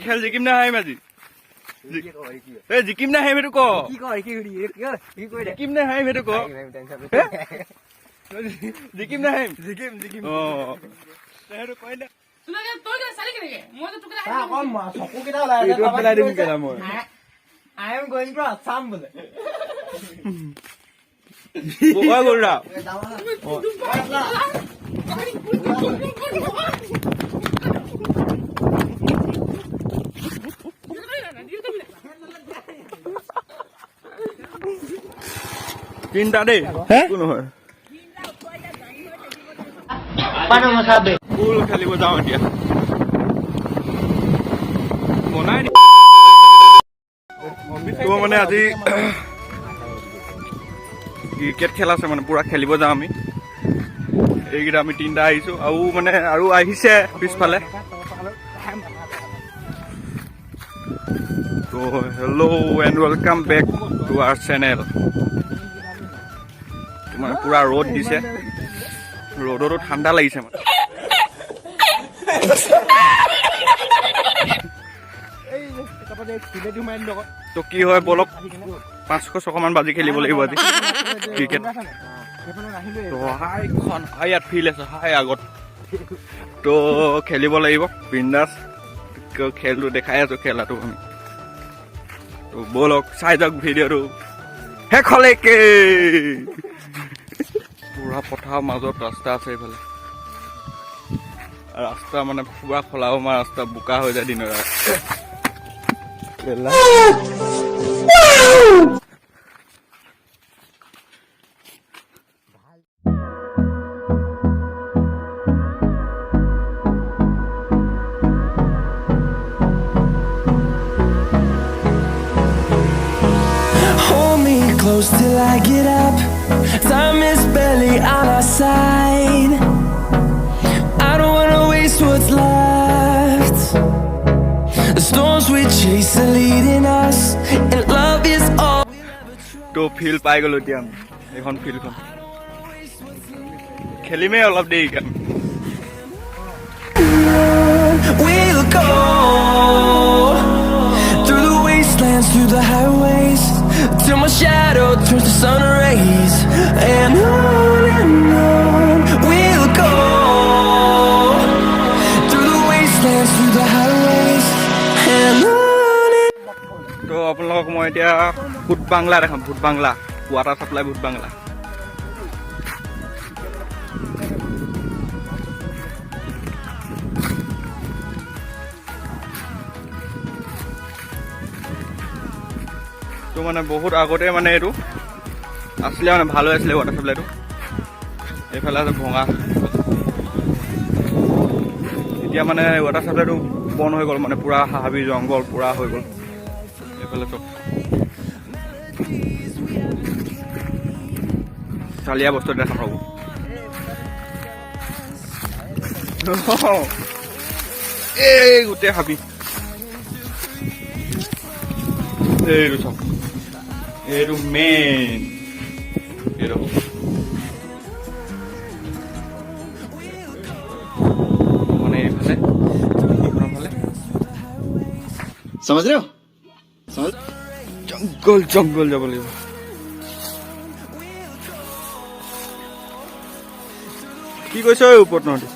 খেল জিকিম নে হাৰিম আজি জিকিম নে হাৰিম সেইটো ক জিকিম নে হাৰিম সেইটো ক জিকিম নে হাৰিম জিকিম সেইটো কয় না I am going to Assam. Cinta deh. Mana Mas Abe? Puluh kali gua tahu dia. Mau naik. তো মানে আজি ক্ৰিকেট খেল আছে মানে পুৰা খেলিব যাওঁ আমি এইকেইটা আমি তিনিটা আহিছো আৰু মানে আৰু আহিছে পিছফালে তো hello' and welcome back to our channel মানে পুৰা ৰ'দ দিছে ৰ'দতো ঠাণ্ডা লাগিছে মানে তো কি হয় বলক 500-600 মান বাজি খেলিব লাগিব আজি ক্ৰিকেট তো হাইখন ইয়াত ফিল্ড আছে হাই আগত তো খেলিব লাগিব বিন্দাছ খেলটো দেখাই আছো খেলাটো আমি তো বলক চাই যাওক ভিডিঅ'টো শেষলৈকে পুৰা পথাৰৰ মাজত ৰাস্তা আছে এইফালে ৰাস্তা মানে পুৰা খোলা হোৱা ৰাস্তা বোকা হৈ যায় দিনৰ Close till I get up. Time is barely on our side. I don't wanna waste what's left. The storms we chase are leading us, and love is all. তো ফিল্ড পাই গলো এতিয়া আমি এখন ফিল্ডখন খেলিমে অলপ দেৰিকে We'll go through the wastelands, through the highways, till my shadow turns to sun rays, and on we'll go through the wastelands, through the highways, and on. তো আপোনালোকক মই এতিয়া ভূত বাংলা দেখাম ভূত বাংলা ৱাটাৰ চাপ্লাই ভূত বাংলা তো মানে বহুত আগতে মানে এইটো আছিলে মানে ভাল হৈ আছিলে ৱাটাৰ চাপ্লাইটো এইফালে আছে ভঙা এতিয়া মানে ৱাটাৰ চাপ্লাইটো বন্ধ হৈ গ'ল মানে পুৰা হাবি জংঘল পুৰা হৈ গ'ল এইফালে চব চালিয়া বস্তু দেখা পাব এই গোটেই হাবি এইটো চব এইটো মেইন এইটো মানে এইফালে এইখনৰ ফালে समझ रहे हो জংঘল জংঘল যাব লাগিব কি কৈছ ওপৰত নহতে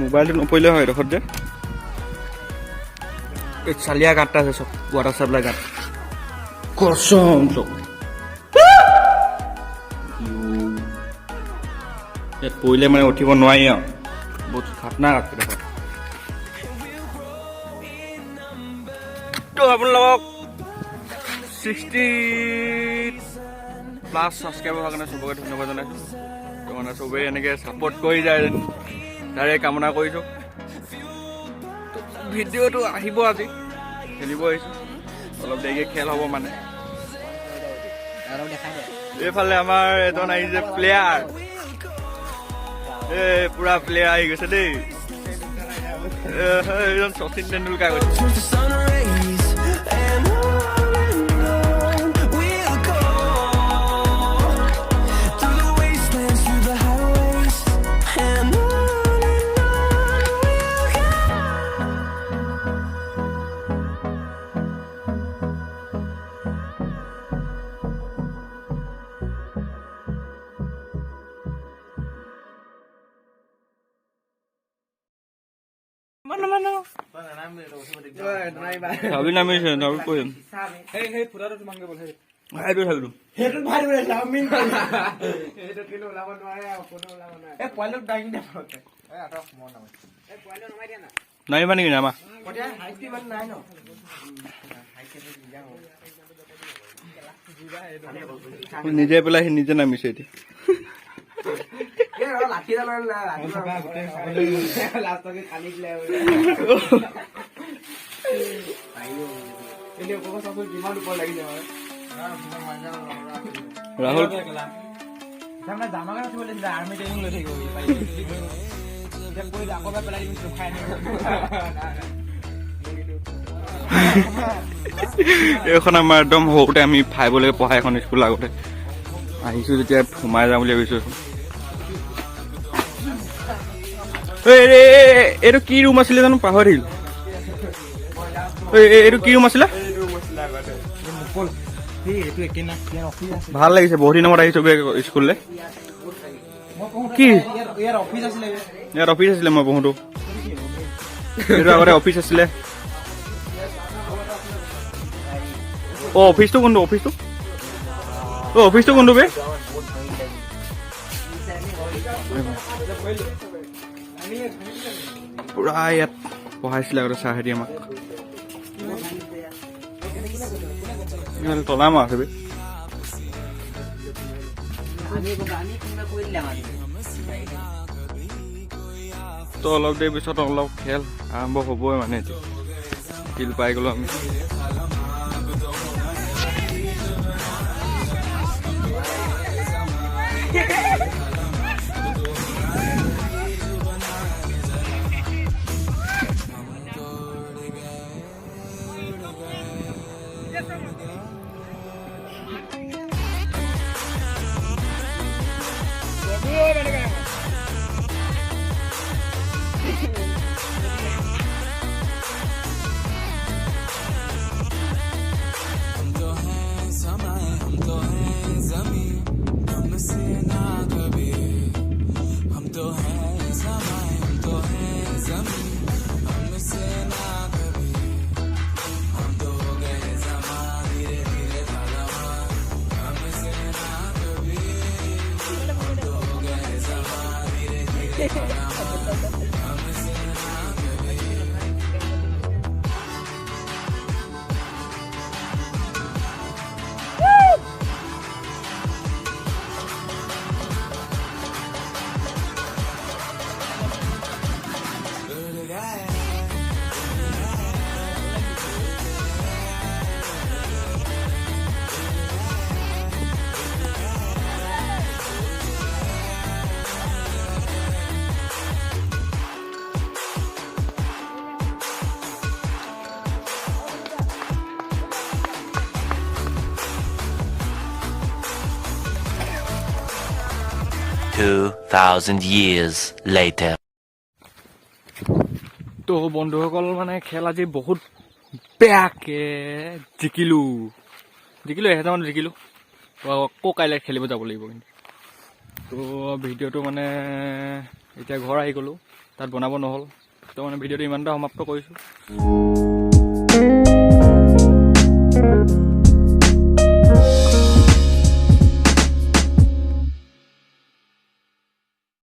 মোবাইলটো নপৰিলে হয় এডোখৰত যে এই চালিয়া গাঁতটা আছে চব ৱাটাৰ চাপ্লাই গাঁত কচম চব ইয়াত পৰিলে মানে উঠিব নোৱাৰি আৰু বহুত খাতনা দেখা তো আপোনালোকক 60+ ছাবস্ক্ৰাইবাৰ হোৱাৰ কাৰণে চবকে ধন্যবাদ জনাইছোঁ তো মানে চবেই এনেকৈ ছাপোৰ্ট কৰি যায় তাৰে কামনা কৰিছোঁ ভিডিঅ'টো আহিব আজি খেলিব আহিছোঁ অলপ দেৰিকৈ খেল হ'ব মানে এইফালে আমাৰ এজন আহিছে প্লেয়াৰ পুৰা প্লেয়াৰ আহি গৈছে দেই এজন শচীন তেণ্ডুলকাৰ গৈছে চাবি নামিছে আৰু কৰিম সেই ফুটাটো তোমাকে বল সেইটো থাকিলো সেইটো ভাই বোলে চাওমিন সেইটো কিন্তু ওলাব নোৱাৰে কোনো ওলাব নোৱাৰে এই পোৱালিক দাঙি দে এই আটা মন নামে এই পোৱালিক নমাই দিয়া না নামিবা নেকি নামা কতিয়া হাইট ইমান নাই ন নিজে পেলাই সি নিজে নামিছে এতিয়া লাঠি লাষ্টকে কালি দিলে কিমান ওপৰ লাগি যায় ৰাহুল তাৰমানে জামাকে উঠিব লাগিছিলে আৰ্মি ট্ৰেইনিং লৈ থাকিব এতিয়া কৈ আকৌ পেলাই দিম খাই এইখন আমাৰ একদম সৰুতে আমি 5লৈকে পঢ়া এখন স্কুল আগতে আহিছো যেতিয়া সোমাই যাম বুলি ভাবিছো এইটো কি ৰুম আছিলে জানো পাহৰি থাকিলো এইটো কি ৰুম আছিলে ভাল লাগিছে বহুত দিনৰ মূৰত আহিছো স্কুললৈ কি ইয়াৰ অফিচ আছিলে ইয়াত অফিচ আছিলে মই পঢ়োতো এইটো আগতে অফিচ আছিলে অফিচটো কোনটো অফিচটো কোনটো বে পুৰা ইয়াত পঢ়াইছিলে আগতে ছাৰহেঁতি আমাক তলাম আছে বে তো অলপ দেৰি পিছত অলপ খেল আৰম্ভ হ'বই মানে এতিয়া ফিল পাই গ'লো আমি $2,000 years later. তো বন্ধুসকল মানে খেল আজি বহুত বেয়াকে জিকিলো 1000 জিকিলো আকৌ কাইলৈ খেলিব যাব লাগিব কিন্তু তো ভিডিঅ'টো মানে এতিয়া ঘৰ আহি গ'লো তাত বনাব নহ'ল তো মানে ভিডিঅ'টো ইমানটা সমাপ্ত কৰিছোঁ